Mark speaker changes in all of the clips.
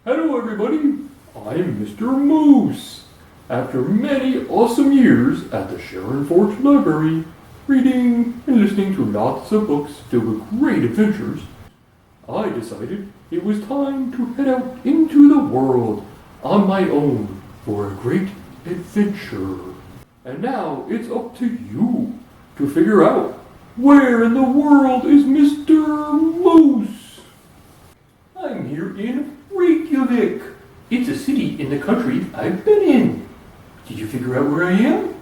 Speaker 1: Hello everybody, I'm Mr. Moose. After many awesome years at the Sharon Fort Library, reading and listening to lots of books filled with great adventures, I decided it was time to head out into the world on my own for a great adventure. And now it's up to you to figure out where in the world is Mr. Moose. I'm here in Reykjavik. It's a city in the country I've been in. Did you figure out where I am?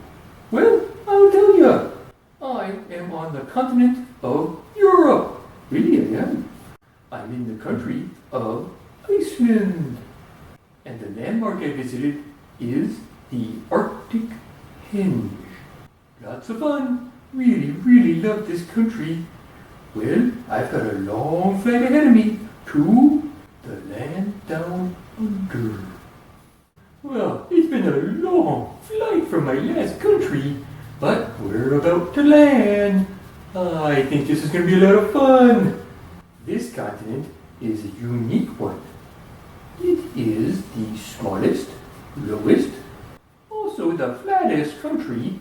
Speaker 1: Well, I'll tell you. I am on the continent of Europe. Really, I am. I'm in the country of Iceland. And the landmark I visited is the Arctic Henge. Lots of fun. Really love this country. Well, I've got a long flight ahead of me to the land down under. Well, it's been a long flight from my last country, but we're about to land. I think this is going to be a lot of fun. This continent is a unique one. It is the smallest, lowest, also the flattest country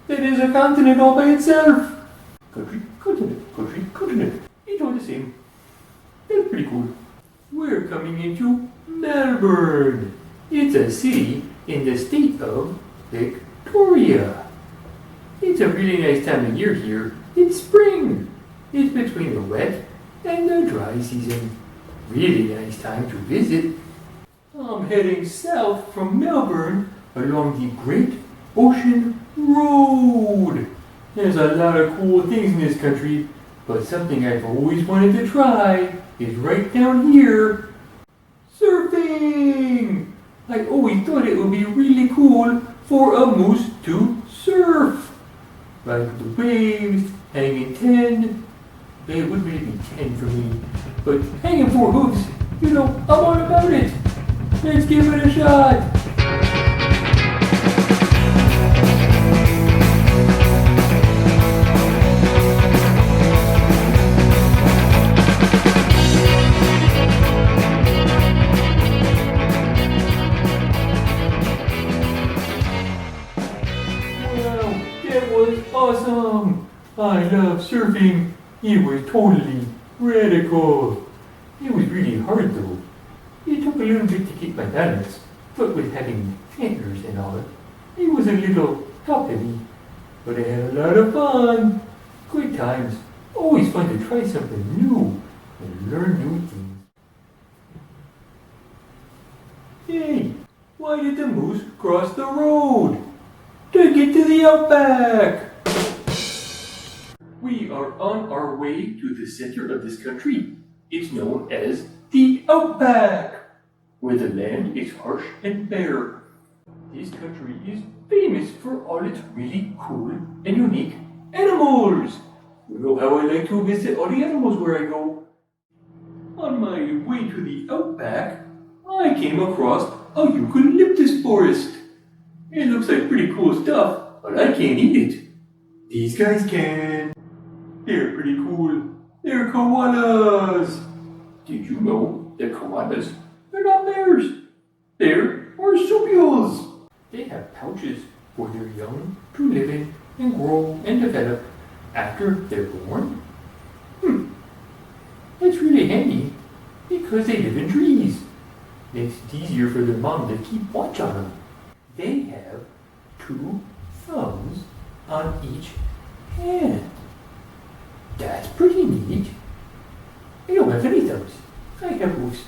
Speaker 1: that is a continent all by itself. Country, continent. It's all the same. It's pretty cool. We're coming into Melbourne. It's a city in the state of Victoria. It's a really nice time of year here. It's spring. It's between the wet and the dry season. Really nice time to visit. I'm heading south from Melbourne along the Great Ocean Road. There's a lot of cool things in this country, but something I've always wanted to try is right down here. Surfing! I always thought it would be really cool for a moose to surf. Ride the waves, hanging 10. It would really be 10 for me, but hanging 4 hooves, I'm all about it. Let's give it a shot. Awesome! I love surfing. It was totally radical. It was really hard though. It took a little bit to keep my balance, but with having antlers and all, it was a little top heavy. But I had a lot of fun. Good times. Always fun to try something new and learn new things. Hey, why did the moose cross the road? To get to the outback! We are on our way to the center of this country. It's known as the outback, where the land is harsh and bare. This country is famous for all its really cool and unique animals. You know how I like to visit all the animals where I go. On my way to the outback, I came across a eucalyptus forest. It looks like pretty cool stuff, but I can't eat it. These guys can. They're pretty cool. They're koalas. Did you know that koalas are not bears? They're marsupials. They have pouches for their young to live in and grow and develop after they're born. That's really handy because they live in trees. Makes it easier for their mom to keep watch on them. They have 2 thumbs on each hand. That's pretty neat. I don't have any thumbs. I have hooves.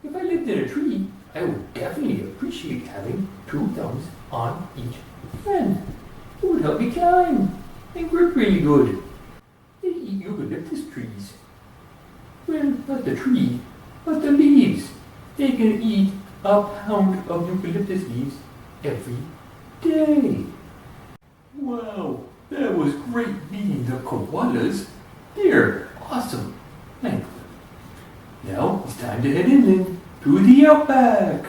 Speaker 1: If I lived in a tree, I would definitely appreciate having 2 thumbs on each hand. It would help me climb and grip really good. They eat eucalyptus trees. Well, not the tree, but the leaves. They can eat a pound of eucalyptus leaves every day. Wow, that was great meeting the koalas. They're awesome. Now it's time to head inland to the outback.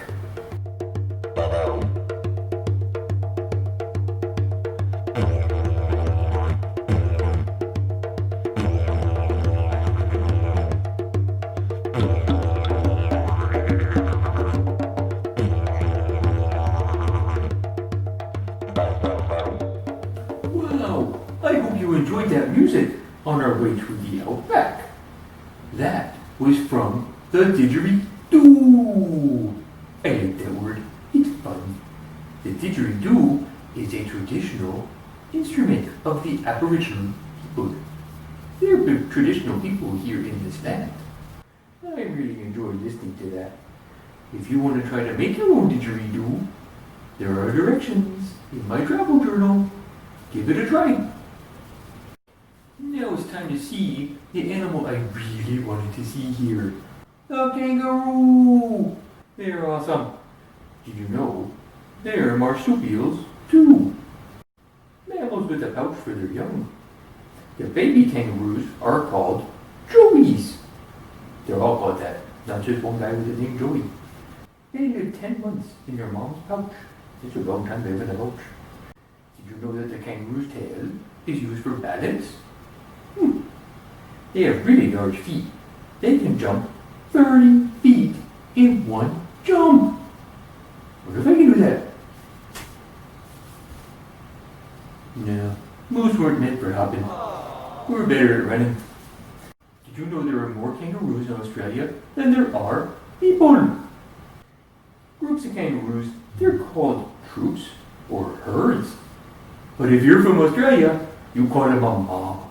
Speaker 1: our way through the outback. That was from the Didgeridoo. I like that word. It's fun. The Didgeridoo is a traditional instrument of the Aboriginal people. They're big traditional people here in this land. I really enjoy listening to that. If you want to try to make your own didgeridoo, there are directions in my travel journal. Give it a try. Now it's time to see the animal I really wanted to see here. The kangaroo! They're awesome. Did you know they're marsupials too? Mammals with a pouch for their young. The baby kangaroos are called joeys. They're all called that, not just one guy with the name Joey. They live 10 months in their mom's pouch. It's a long time to live in a pouch. Did you know that the kangaroo's tail is used for balance? They have really large feet. They can jump 30 feet in one jump. What if I can do that? No, moose weren't meant for hopping. We're better at running. Did you know there are more kangaroos in Australia than there are people? Groups of kangaroos, they're called troops or herds. But if you're from Australia, you call them a mob.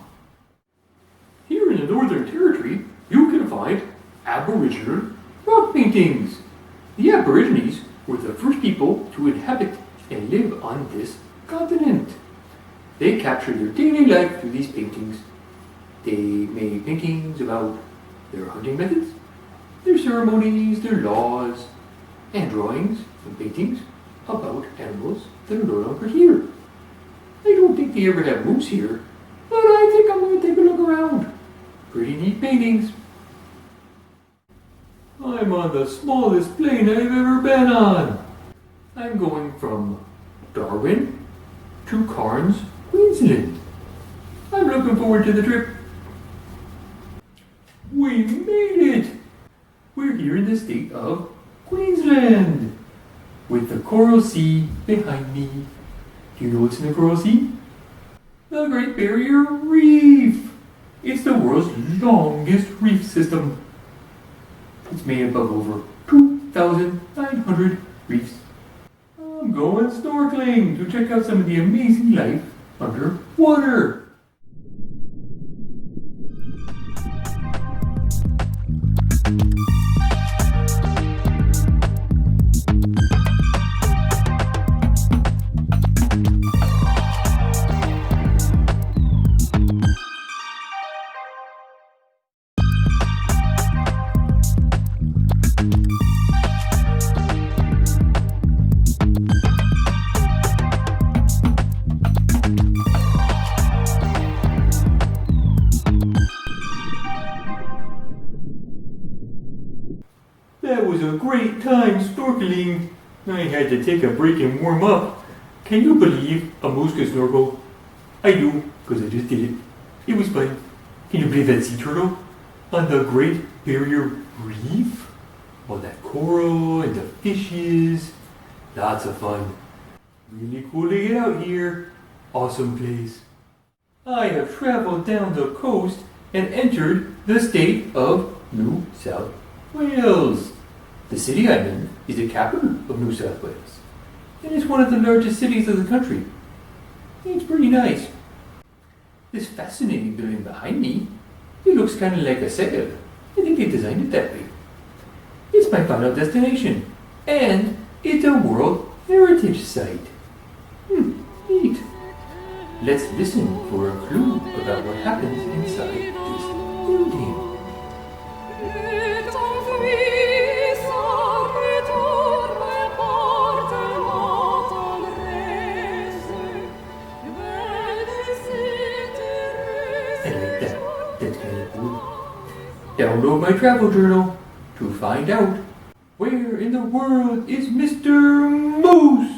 Speaker 1: Here in the Northern Territory, you can find Aboriginal rock paintings. The Aborigines were the first people to inhabit and live on this continent. They captured their daily life through these paintings. They made paintings about their hunting methods, their ceremonies, their laws, and drawings and paintings about animals that are no longer here. I don't think they ever had moose here, but I think I'm going to take a look around. Pretty neat paintings. I'm on the smallest plane I've ever been on. I'm going from Darwin to Cairns, Queensland. I'm looking forward to the trip. We made it! We're here in the state of Queensland, with the Coral Sea behind me. Do you know what's in the Coral Sea? The Great Barrier Reef! It's the world's longest reef system. It's made up of over 2,900 reefs. I'm going snorkeling to check out some of the amazing life underwater. That was a great time snorkeling. I had to take a break and warm up. Can you believe a moose can snorkel? I do, because I just did it. It was fun. Can you believe that sea turtle on the Great Barrier Reef? All that coral and the fishes. Lots of fun. Really cool to get out here. Awesome place. I have traveled down the coast and entered the state of New South Wales. The city I'm in is the capital of New South Wales, and it's one of the largest cities of the country. It's pretty nice. This fascinating building behind me, it looks kind of like a sail. I think they designed it that way. It's my final destination, and it's a World Heritage Site. Neat. Let's listen for a clue about what happens inside this building. Download my travel journal to find out where in the world is Mr. Moose.